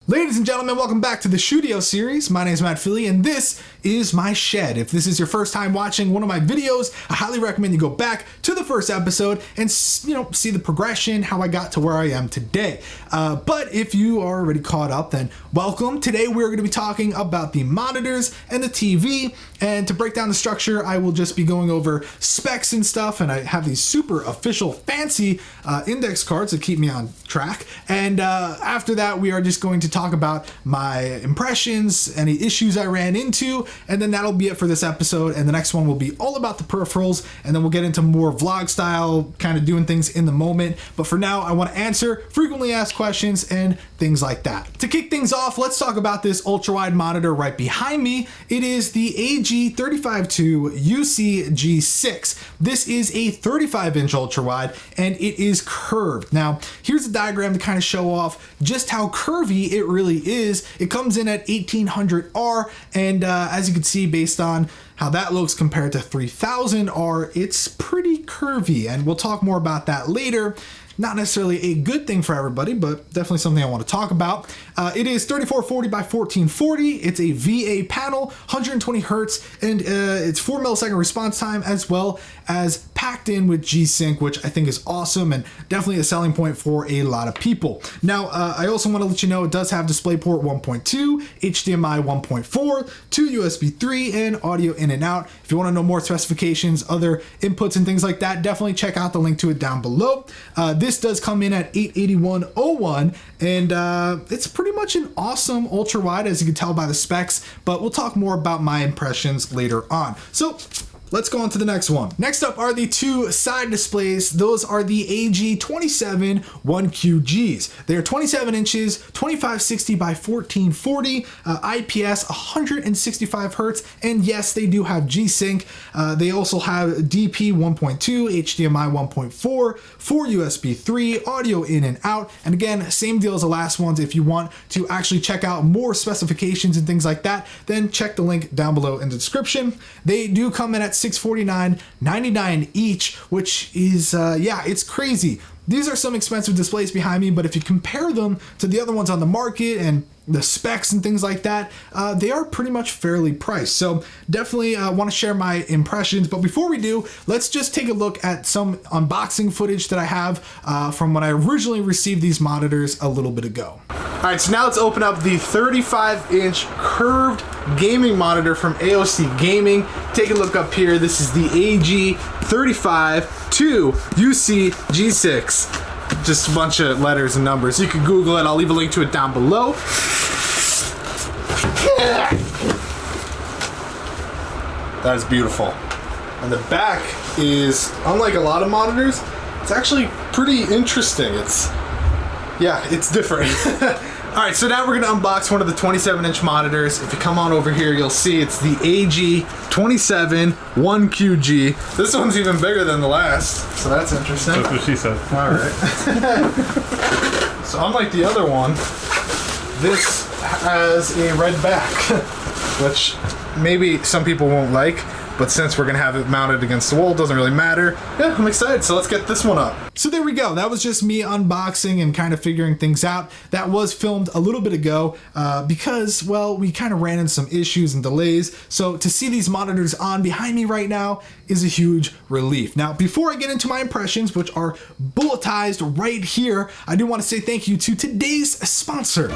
Ladies and gentlemen, welcome back to the Studio series. My name is Matt Philly, and this is my shed. If this is your first time watching one of my videos, I highly recommend you go back to the first episode and see the progression, how I got to where I am today. But if you are already caught up, then welcome. Today we're going to be talking about the monitors and the TV, and to break down the structure, I will just be going over specs and stuff, and I have these super official fancy index cards that keep me on track. And after that, we are just going to talk about my impressions, any issues I ran into, and then that'll be it for this episode. And the next one will be all about the peripherals, and then we'll get into more vlog style, kind of doing things in the moment. But for now, I want to answer frequently asked questions and things like that. To kick things off, let's talk about this ultra-wide monitor right behind me. It is the AG352 UC-G6. This is a 35-inch ultra-wide, and it is curved. Now, here's a diagram to kind of show off just how curvy it really is. It comes in at 1800R, and as you can see, based on how that looks compared to 3000R, it's pretty curvy, and we'll talk more about that later. Not necessarily a good thing for everybody, but definitely something I want to talk about. It is 3440 by 1440. It's a VA panel, 120 hertz, and it's 4 millisecond response time, as well as packed in with G-Sync, which I think is awesome and definitely a selling point for a lot of people. Now, I also want to let you know it does have DisplayPort 1.2, HDMI 1.4, 2 USB 3, and audio in and out. If you want to know more specifications, other inputs and things like that, definitely check out the link to it down below. This does come in at 88101, and it's pretty much an awesome ultra wide, as you can tell by the specs, but we'll talk more about my impressions later on. So let's go on to the next one. Next up are the two side displays. Those are the AG27 1QGs. They are 27 inches, 2560 by 1440, IPS, 165 hertz, and yes, they do have G-Sync. They also have DP 1.2, HDMI 1.4, 4 USB 3, audio in and out, and again, same deal as the last ones. If you want to actually check out more specifications and things like that, then check the link down below in the description. They do come in at $649.99 each, which is, yeah, it's crazy. These are some expensive displays behind me, but if you compare them to the other ones on the market and the specs and things like that, they are pretty much fairly priced. So definitely want to share my impressions. But before we do, let's just take a look at some unboxing footage that I have from when I originally received these monitors a little bit ago. All right, so now let's open up the 35-inch curved gaming monitor from AOC Gaming. Take a look up here. This is the AG35 UC G6. Just a bunch of letters and numbers. You can Google it. I'll leave a link to it down below. That is beautiful. And the back is, unlike a lot of monitors, it's actually pretty interesting. It's different. Alright, so now we're going to unbox one of the 27-inch monitors. If you come on over here, you'll see it's the AG27 1QG. This one's even bigger than the last, so that's interesting. That's what she said. Alright. So unlike the other one, this has a red back, which maybe some people won't like, but since we're gonna have it mounted against the wall, it doesn't really matter. Yeah, I'm excited, so let's get this one up. So there we go. That was just me unboxing and kind of figuring things out. That was filmed a little bit ago because, well, we kind of ran into some issues and delays. So to see these monitors on behind me right now is a huge relief. Now, before I get into my impressions, which are bulletized right here, I do want to say thank you to today's sponsor.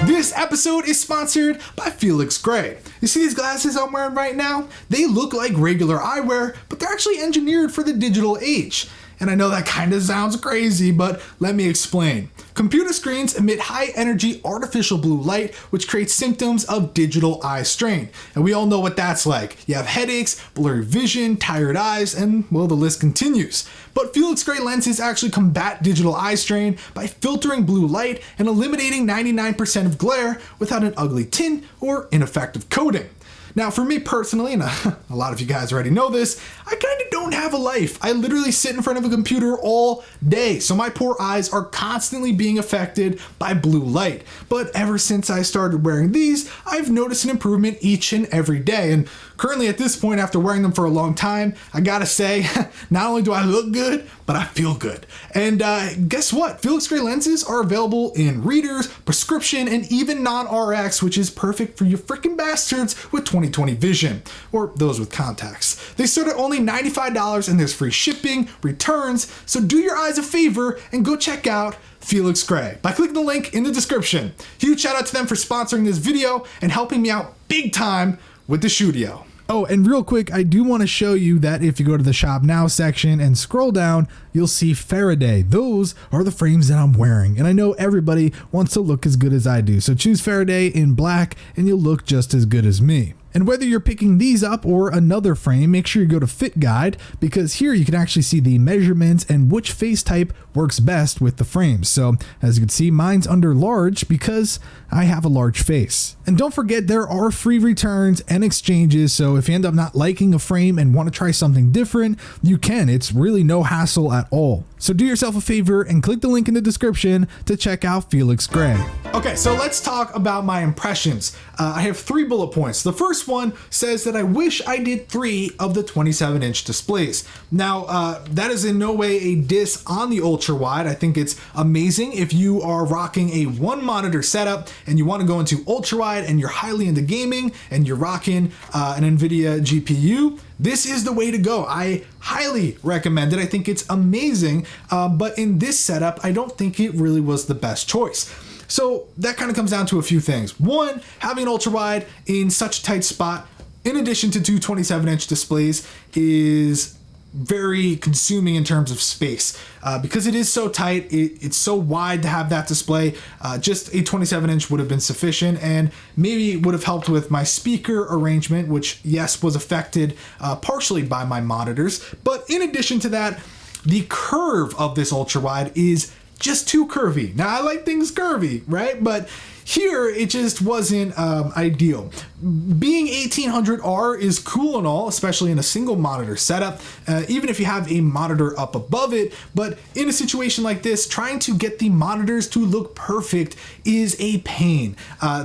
This episode is sponsored by Felix Gray. You see these glasses I'm wearing right now? They look like regular eyewear, but they're actually engineered for the digital age. And I know that kind of sounds crazy, but let me explain. Computer screens emit high-energy artificial blue light, which creates symptoms of digital eye strain. And we all know what that's like. You have headaches, blurry vision, tired eyes, and, well, the list continues. But Felix Gray lenses actually combat digital eye strain by filtering blue light and eliminating 99% of glare without an ugly tint or ineffective coating. Now, for me personally, and a lot of you guys already know this, I kind of don't have a life. I literally sit in front of a computer all day, so my poor eyes are constantly being affected by blue light. But ever since I started wearing these, I've noticed an improvement each and every day. And currently at this point, after wearing them for a long time, I gotta say, not only do I look good, but I feel good. And guess what? Felix Gray lenses are available in readers, prescription, and even non-RX, which is perfect for you freaking bastards with 20/20 vision, or those with contacts. They start at only $95 and there's free shipping, returns, so do your eyes a favor and go check out Felix Gray by clicking the link in the description. Huge shout out to them for sponsoring this video and helping me out big time with the Studio. Oh, and real quick, I do want to show you that if you go to the Shop Now section and scroll down, you'll see Faraday. Those are the frames that I'm wearing, and I know everybody wants to look as good as I do, so choose Faraday in black and you'll look just as good as me. And whether you're picking these up or another frame, make sure you go to Fit Guide, because here you can actually see the measurements and which face type works best with the frames. So as you can see, mine's under large because I have a large face. And don't forget, there are free returns and exchanges, so if you end up not liking a frame and want to try something different, you can. It's really no hassle at all. So do yourself a favor and click the link in the description to check out Felix Gray. Okay, so let's talk about my impressions. I have 3 bullet points. The first one says that I wish I did 3 of the 27-inch displays. Now, that is in no way a diss on the ultra-wide. I think it's amazing if you are rocking a 1-monitor setup and you want to go into ultra-wide and you're highly into gaming and you're rocking an NVIDIA GPU. This is the way to go. I highly recommend it. I think it's amazing, but in this setup, I don't think it really was the best choice. So that kind of comes down to a few things. One, having an ultra wide in such a tight spot, in addition to 2 27-inch displays, is very consuming in terms of space. Because it is so tight, it's so wide to have that display, just a 27-inch would have been sufficient, and maybe would have helped with my speaker arrangement, which yes, was affected partially by my monitors. But in addition to that, the curve of this ultra wide is just too curvy. Now I like things curvy, right? But here it just wasn't ideal. Being 1800R is cool and all, especially in a single monitor setup, even if you have a monitor up above it. But in a situation like this, trying to get the monitors to look perfect is a pain.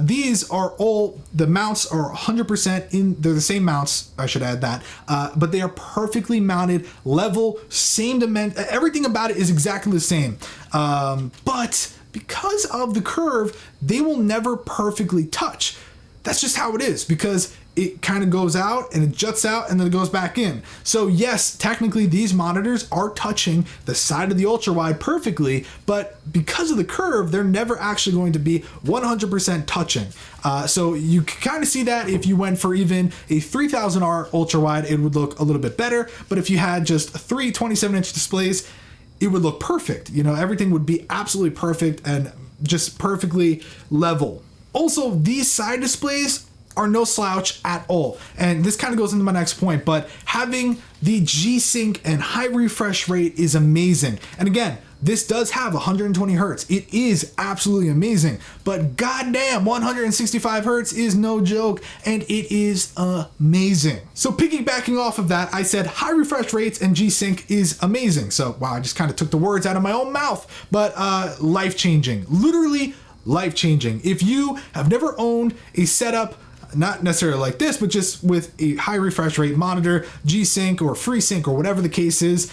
These are all, the mounts are 100% in, they're the same mounts, I should add that, but they are perfectly mounted, level, same dimension, everything about it is exactly the same. But because of the curve, they will never perfectly touch. That's just how it is, because it kind of goes out and it juts out and then it goes back in. So yes, technically these monitors are touching the side of the ultra wide perfectly, but because of the curve, they're never actually going to be 100% touching. So you can kind of see that if you went for even a 3000R ultra wide, it would look a little bit better. But if you had just 3 27-inch displays, it would look perfect. You know, everything would be absolutely perfect and just perfectly level. Also, these side displays are no slouch at all. And this kind of goes into my next point, but having the G-Sync and high refresh rate is amazing. And again, this does have 120 hertz. It is absolutely amazing, but goddamn, 165 hertz is no joke, and it is amazing. So piggybacking off of that, I said high refresh rates and G-Sync is amazing. So wow, I just kind of took the words out of my own mouth, but life-changing, literally life-changing. If you have never owned a setup, not necessarily like this, but just with a high refresh rate monitor, G-Sync or FreeSync or whatever the case is,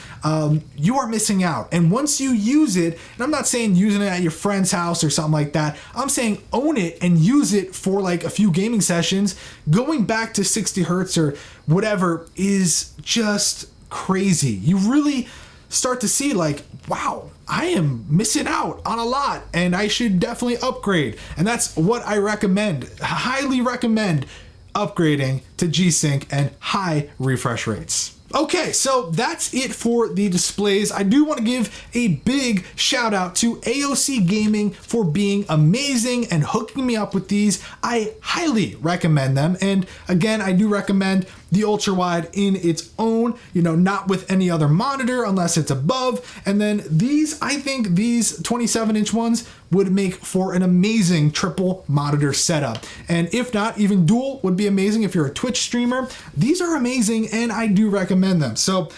you are missing out. And once you use it, and I'm not saying using it at your friend's house or something like that, I'm saying own it and use it for like a few gaming sessions. Going back to 60 hertz or whatever is just crazy. You really start to see like, wow, I am missing out on a lot and I should definitely upgrade. And that's what I recommend. Highly recommend upgrading to G-Sync and high refresh rates. Okay, so that's it for the displays. I do want to give a big shout out to AOC Gaming for being amazing and hooking me up with these. I highly recommend them. And again, I do recommend the ultra wide in its own, you know, not with any other monitor unless it's above. And then these, I think these 27-inch ones would make for an amazing triple monitor setup. And if not, even dual would be amazing if you're a Twitch streamer. These are amazing and I do recommend them. So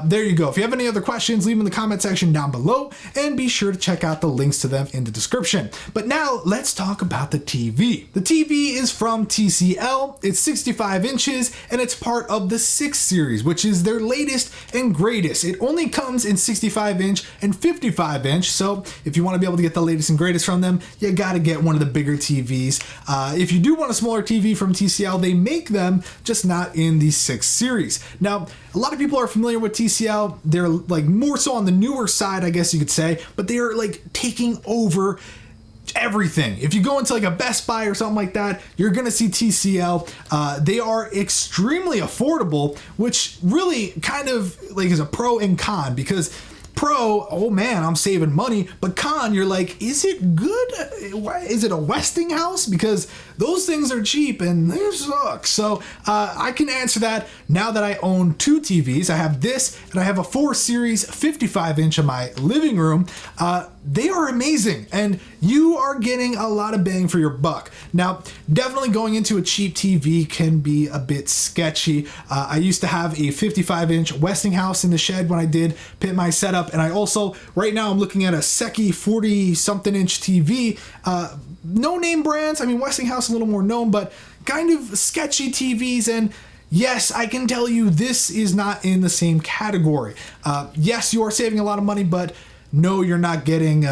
there you go. If you have any other questions, leave them in the comment section down below and be sure to check out the links to them in the description. But now let's talk about the TV. The TV is from TCL. It's 65 inches and it's it's part of the 6 series, which is their latest and greatest. It only comes in 65-inch and 55-inch, so if you want to be able to get the latest and greatest from them, you gotta get one of the bigger TVs. If you do want a smaller TV from TCL, they make them, just not in the 6 series. Now, a lot of people are familiar with TCL. They're like more so on the newer side, I guess you could say, but they are like taking over everything. If you go into like a Best Buy or something like that, you're gonna see TCL. They are extremely affordable, which really kind of like is a pro and con, because pro, oh man, I'm saving money, but con, you're like, is it good? Is it a Westinghouse? Because those things are cheap and they suck. So I can answer that now that I own 2 TVs. I have this and I have a 4 Series 55-inch in my living room. They are amazing and you are getting a lot of bang for your buck. Now, definitely going into a cheap TV can be a bit sketchy. I used to have a 55-inch Westinghouse in the shed when I did pit my setup, and I also, right now I'm looking at a Secchi 40-something inch TV. No name brands, I mean Westinghouse a little more known, but kind of sketchy TVs, and yes, I can tell you this is not in the same category. Yes, you are saving a lot of money, but no, you're not getting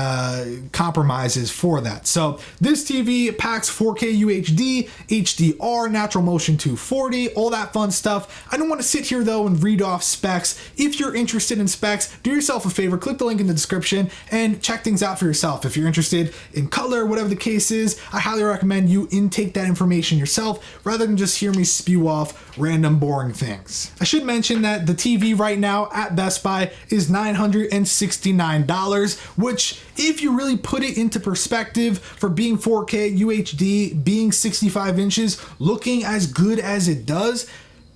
compromises for that. So this TV packs 4K UHD, HDR, natural motion 240, all that fun stuff. I don't want to sit here though and read off specs. If you're interested in specs, do yourself a favor, click the link in the description and check things out for yourself. If you're interested in color, whatever the case is, I highly recommend you intake that information yourself rather than just hear me spew off random boring things. I should mention that the TV right now at Best Buy is $969. Which, if you really put it into perspective, for being 4K UHD, being 65 inches, looking as good as it does,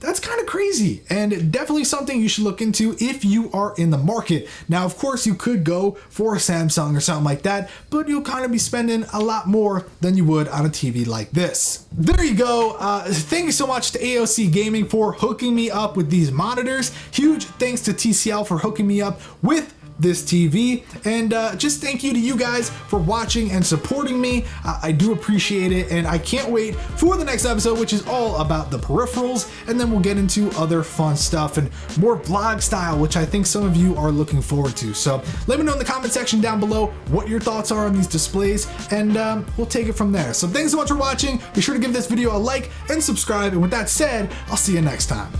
that's kind of crazy, and definitely something you should look into if you are in the market. Now, of course, you could go for a Samsung or something like that, but you'll kind of be spending a lot more than you would on a TV like this. There you go. Thank you so much to AOC Gaming for hooking me up with these monitors. Huge thanks to TCL for hooking me up with this TV, and just thank you to you guys for watching and supporting me. I do appreciate it, and I can't wait for the next episode, which is all about the peripherals, and then we'll get into other fun stuff and more vlog style, which I think some of you are looking forward to. So let me know in the comment section down below what your thoughts are on these displays, and we'll take it from there. So thanks so much for watching. Be sure to give this video a like and subscribe, and with that said, I'll see you next time.